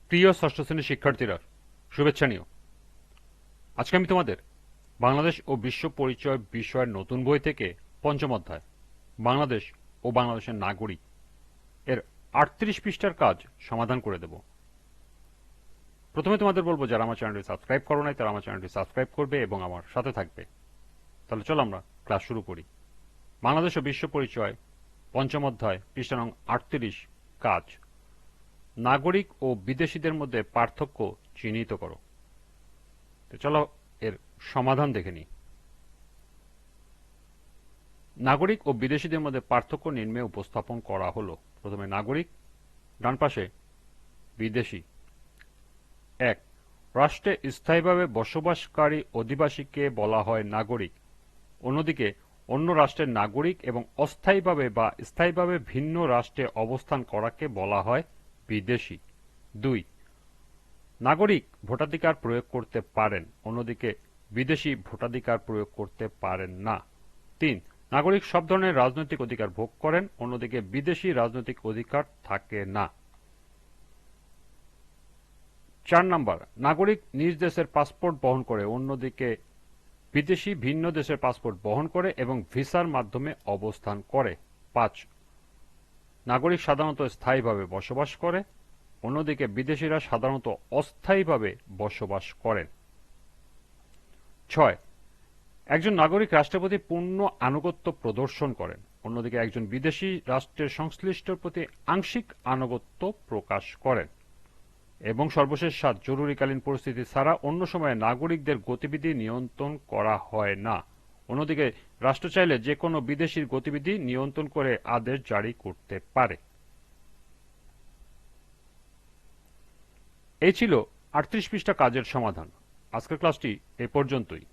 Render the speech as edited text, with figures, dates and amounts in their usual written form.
প্রিয় ষষ্ঠ শ্রেণীর শিক্ষার্থীরা, শুভেচ্ছা নিও। আজকে আমি তোমাদের বাংলাদেশ ও বিশ্ব পরিচয় বিষয়ের নতুন বই থেকে পঞ্চম অধ্যায় বাংলাদেশ ও বাংলাদেশের নাগরিক এর ৩৮ পৃষ্ঠার কাজ সমাধান করে দেব। প্রথমে তোমাদের বলবো, যারা আমার চ্যানেলটি সাবস্ক্রাইব করো নাই তারা আমার চ্যানেলটি সাবস্ক্রাইব করবে এবং আমার সাথে থাকবে। তাহলে চলো আমরা ক্লাস শুরু করি। বাংলাদেশ ও বিশ্ব পরিচয় পঞ্চম অধ্যায় পৃষ্ঠা নং ৩৮, কাজ নাগরিক ও বিদেশিদের মধ্যে পার্থক্য চিহ্নিত করো। চলো এর সমাধান দেখে নিই। নাগরিক ও বিদেশিদের মধ্যে পার্থক্য নিম্নে উপস্থাপন করা হলো। প্রথমে নাগরিক, ডান পাশে বিদেশি। ১. রাষ্ট্রে স্থায়ীভাবে বসবাসকারী অধিবাসীকে বলা হয় নাগরিক। অন্যদিকে অন্য রাষ্ট্রের নাগরিক এবং অস্থায়ীভাবে বা স্থায়ীভাবে ভিন্ন রাষ্ট্রে অবস্থান করাকে বলা হয় বিদেশি। ২. নাগরিক ভোটাধিকার প্রয়োগ করতে পারেন, অন্যদিকে বিদেশি ভোটাধিকার প্রয়োগ করতে পারেন না। ৩. নাগরিক সব ধরনের রাজনৈতিক অধিকার ভোগ করেন, অন্যদিকে বিদেশি রাজনৈতিক অধিকার থাকে না। ৪ নম্বর, নাগরিক নিজ দেশের পাসপোর্ট বহন করে, অন্যদিকে বিদেশি ভিন্ন দেশের পাসপোর্ট বহন করে এবং ভিসার মাধ্যমে অবস্থান করে। ৫. নাগরিক সাধারণত স্থায়ীভাবে বসবাস করে, অন্যদিকে বিদেশিরা সাধারণত অস্থায়ীভাবে বসবাস করেন। ৬. একজন নাগরিক রাষ্ট্রের প্রতি পূর্ণ আনুগত্য প্রদর্শন করেন, অন্যদিকে একজন বিদেশি রাষ্ট্রের সংশ্লিষ্টর প্রতি আংশিক আনুগত্য প্রকাশ করেন। এবং সর্বশেষ ৭. জরুরিকালীন পরিস্থিতি ছাড়া অন্য সময়ে নাগরিকদের গতিবিধি নিয়ন্ত্রণ করা হয় না, অন্যদিকে রাষ্ট্র চাইলে যে কোনো বিদেশির গতিবিধি নিয়ন্ত্রণ করে আদেশ জারি করতে পারে। এই ছিল ৩৮ পৃষ্ঠা কাজের সমাধান। আজকের ক্লাসটি এ পর্যন্তই।